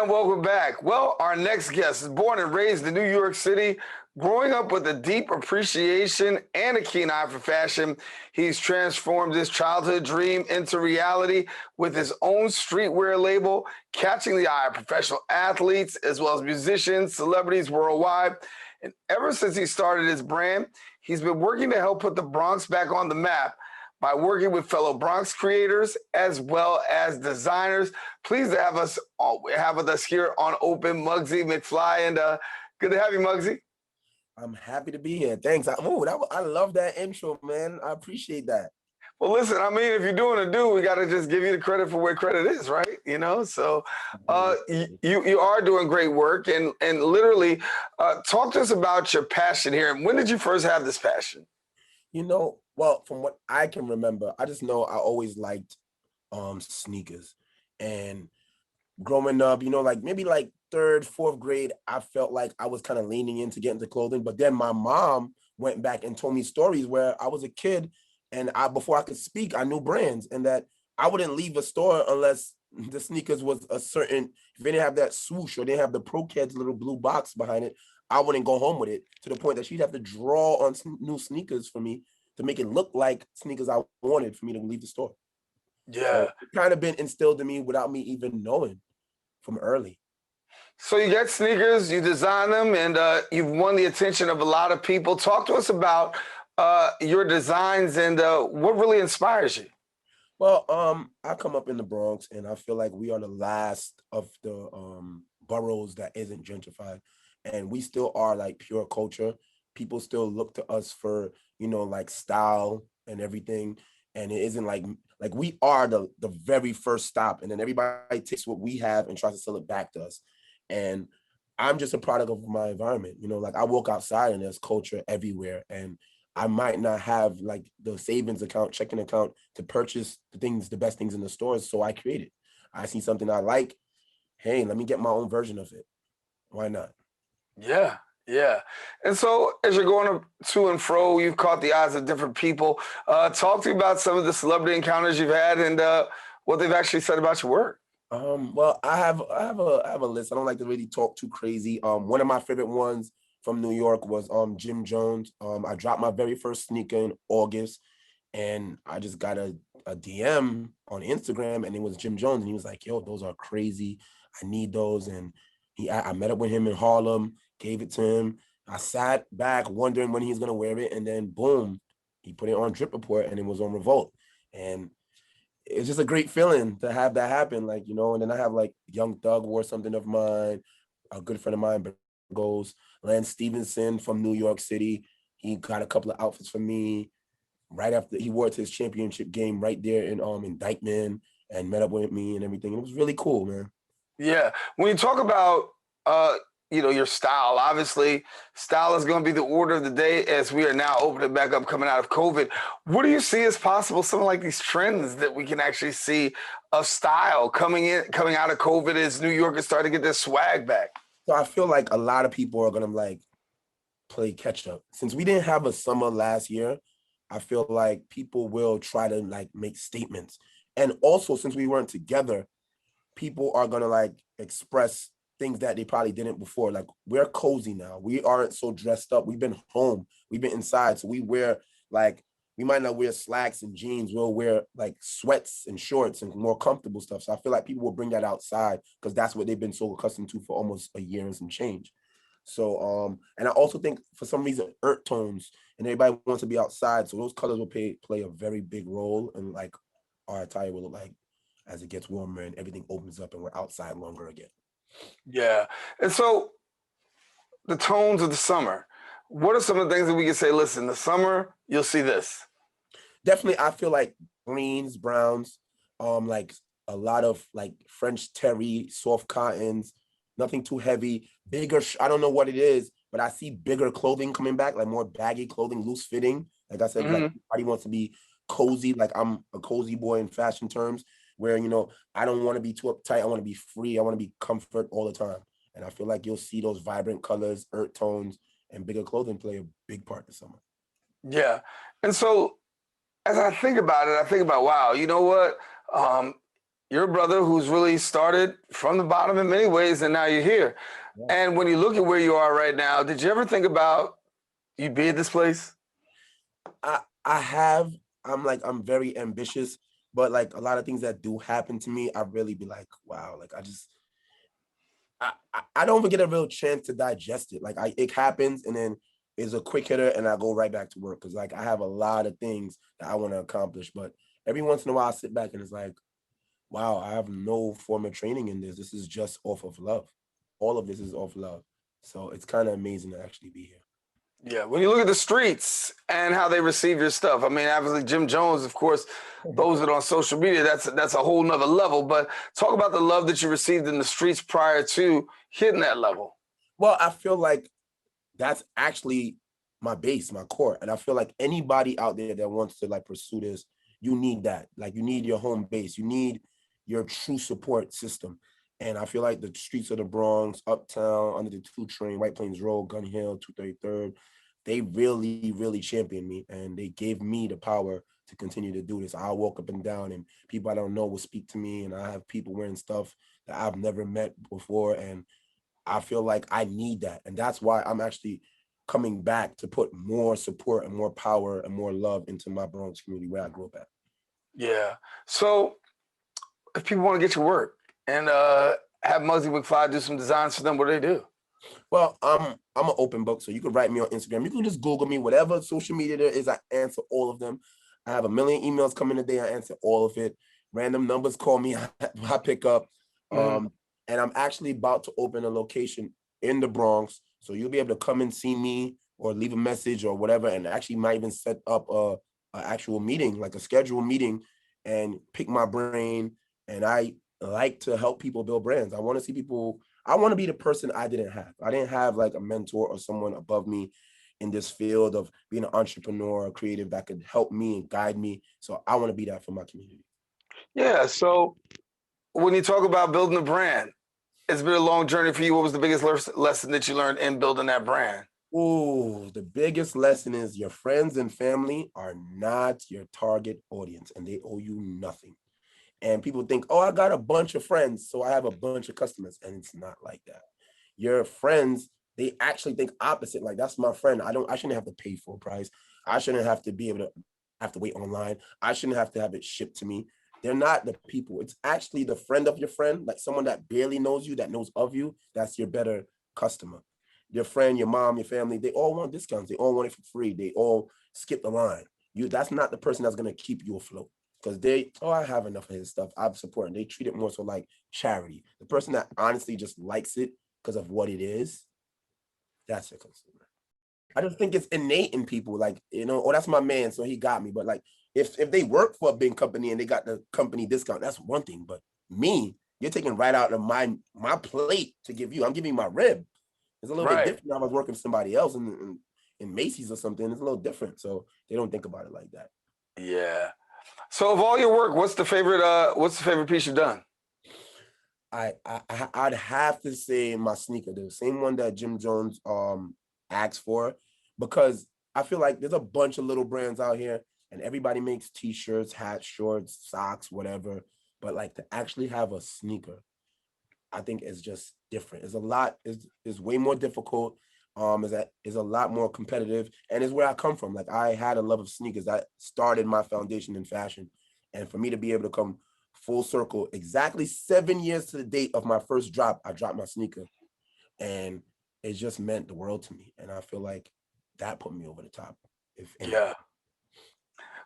And welcome back. Well, our next guest is born and raised in New York City. Growing up with a deep appreciation and a keen eye for fashion, he's transformed his childhood dream into reality with his own streetwear label, catching the eye of professional athletes as well as musicians, celebrities worldwide. And ever since he started his brand, he's been working to help put the Bronx back on the map by working with fellow Bronx creators as well as designers. Pleased to have with us here on Open, Mugzy McFly, and good to have you, Mugzy. I'm happy to be here. Thanks. I love that intro, man. I appreciate that. Well, listen, I mean, if you're doing a do, we got to just give you the credit for where credit is, right? You know, so you are doing great work, and literally, talk to us about your passion here. And when did you first have this passion? Well, from what I can remember, I just know I always liked sneakers. And growing up, like maybe like third, fourth grade, I felt like I was kind of leaning into getting into clothing. But then my mom went back and told me stories where I was a kid and before I could speak, I knew brands, and that I wouldn't leave a store unless the sneakers was a certain, if they didn't have that swoosh or they have the Pro Kids little blue box behind it, I wouldn't go home with it, to the point that she'd have to draw on new sneakers for me to make it look like sneakers I wanted for me to leave the store. Yeah. So it kind of been instilled in me without me even knowing from early. So you get sneakers, you design them, and you've won the attention of a lot of people. Talk to us about your designs and what really inspires you. Well, I come up in the Bronx, and I feel like we are the last of the boroughs that isn't gentrified, and we still are like pure culture. People still look to us for, like style and everything, and it isn't like we are the very first stop, and then everybody takes what we have and tries to sell it back to us. And I'm just a product of my environment. Like I walk outside and there's culture everywhere, and I might not have like the savings account, checking account to purchase the best things in the stores. So I create it. I see something I like. Hey, let me get my own version of it. Why not? Yeah, yeah. And so as you're going to and fro, you've caught the eyes of different people. Talk to me about some of the celebrity encounters you've had and what they've actually said about your work. Well, I have a list. I don't like to really talk too crazy. One of my favorite ones from New York was Jim Jones. I dropped my very first sneaker in August, and I just got a DM on Instagram, and it was Jim Jones, and he was like, "Yo, those are crazy. I need those." And I met up with him in Harlem, gave it to him. I sat back wondering when he's gonna wear it, and then boom, he put it on Drip Report, and it was on Revolt, and it's just a great feeling to have that happen, and then I have like Young Thug wore something of mine, a good friend of mine goes, Lance Stevenson from New York City. He got a couple of outfits for me right after he wore it to his championship game right there in Dykeman, and met up with me and everything. It was really cool, man. Yeah. When you talk about your style, obviously style is going to be the order of the day as we are now opening back up coming out of COVID. What do you see as possible, something like these trends that we can actually see of style coming out of COVID as New York is starting to get their swag back? So I feel like a lot of people are gonna like play catch up. Since we didn't have a summer last year, I feel like people will try to like make statements. And also, since we weren't together, people are gonna like express things that they probably didn't before. Like we're cozy now. We aren't so dressed up. We've been home. We've been inside. So we wear like, we might not wear slacks and jeans. We'll wear like sweats and shorts and more comfortable stuff. So I feel like people will bring that outside because that's what they've been so accustomed to for almost a year and some change. So and I also think for some reason earth tones, and everybody wants to be outside. So those colors will play a very big role in like our attire will look like as it gets warmer and everything opens up and we're outside longer again. Yeah. And so the tones of the summer, what are some of the things that we can say, listen, the summer, you'll see this? Definitely, I feel like greens, browns, like a lot of like French terry, soft cottons, nothing too heavy, bigger. I don't know what it is, but I see bigger clothing coming back, like more baggy clothing, loose fitting. Like I said, like everybody wants to be cozy. Like I'm a cozy boy in fashion terms, where I don't want to be too uptight. I want to be free. I want to be comfort all the time. And I feel like you'll see those vibrant colors, earth tones, and bigger clothing play a big part this summer. your brother who's really started from the bottom in many ways, and now you're here. Yeah. And when you look at where you are right now, did you ever think about you'd be at this place? I have. I'm very ambitious, but like a lot of things that do happen to me, I really be like, wow, like I don't even get a real chance to digest it. Like it happens and then it's a quick hitter and I go right back to work because like I have a lot of things that I want to accomplish. But every once in a while I sit back and it's like, wow, I have no form of training in this. This is just off of love. All of this is off love. So it's kind of amazing to actually be here. Yeah, when you look at the streets and how they receive your stuff, I mean, obviously Jim Jones, of course, those that are on social media, that's a whole nother level. But talk about the love that you received in the streets prior to hitting that level. Well, I feel like that's actually my base, my core. And I feel like anybody out there that wants to like pursue this, you need that. Like you need your home base. You need your true support system. And I feel like the streets of the Bronx, Uptown, under the 2 Train, White Plains Road, Gun Hill, 233rd, they really, really championed me. And they gave me the power to continue to do this. I walk up and down and people I don't know will speak to me. And I have people wearing stuff that I've never met before. And I feel like I need that. And that's why I'm actually coming back to put more support and more power and more love into my Bronx community where I grew up at. Yeah. So if people want to get your work and have Mugzy McFly do some designs for them, what do they do? Well, I'm an open book, so you can write me on Instagram. You can just Google me, whatever social media there is, I answer all of them. I have a million emails coming a day, I answer all of it. Random numbers call me, I pick up. Mm. And I'm actually about to open a location in the Bronx. So you'll be able to come and see me or leave a message or whatever, and actually might even set up a actual meeting, like a scheduled meeting, and pick my brain. And I like to help people build brands. I want to see people. I want to be the person I didn't have. I didn't have like a mentor or someone above me in this field of being an entrepreneur or creative that could help me and guide me. So I want to be that for my community. Yeah. So when you talk about building a brand, it's been a long journey for you. What was the biggest lesson that you learned in building that brand? Oh, the biggest lesson is your friends and family are not your target audience and they owe you nothing. And people think, oh, I got a bunch of friends, so I have a bunch of customers. And it's not like that. Your friends, they actually think opposite. Like, that's my friend. I shouldn't have to pay full price. I shouldn't have to be able to have to wait online. I shouldn't have to have it shipped to me. They're not the people. It's actually the friend of your friend, like someone that barely knows you, that knows of you. That's your better customer. Your friend, your mom, your family, they all want discounts. They all want it for free. They all skip the line. That's not the person that's going to keep you afloat because I have enough of his stuff. I'm supporting. They treat it more so like charity. The person that honestly just likes it because of what it is, that's a consumer. I just think it's innate in people, like, oh, that's my man, so he got me. But like, if they work for a big company and they got the company discount, that's one thing. But me, you're taking right out of my plate to give you. I'm giving you my rib. It's a little bit different. I was working for somebody else in Macy's or something. It's a little different, so they don't think about it like that. Yeah. So of all your work, what's the favorite piece you've done? I'd have to say my sneaker, the same one that Jim Jones asked for, because I feel like there's a bunch of little brands out here and everybody makes t-shirts, hats, shorts, socks, whatever. But like to actually have a sneaker, I think is just different. It's way more difficult. Is a lot more competitive, and is where I come from. Like I had a love of sneakers that started my foundation in fashion, and for me to be able to come full circle, exactly 7 years to the date of my first drop, I dropped my sneaker, and it just meant the world to me. And I feel like that put me over the top. If anything. Yeah.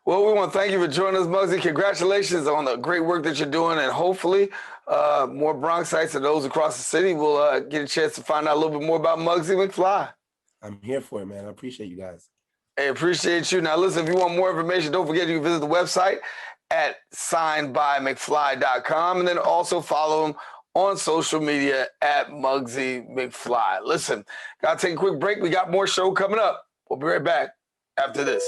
Well, we want to thank you for joining us, Mugzy. Congratulations on the great work that you're doing, and hopefully more Bronxites and those across the city will get a chance to find out a little bit more about Mugzy McFly. I'm here for it, man. I appreciate you guys. Hey, appreciate you. Now, listen, if you want more information, don't forget you can visit the website at signedbymcfly.com, and then also follow him on social media at Mugzy McFly. Listen, got to take a quick break. We got more show coming up. We'll be right back after this.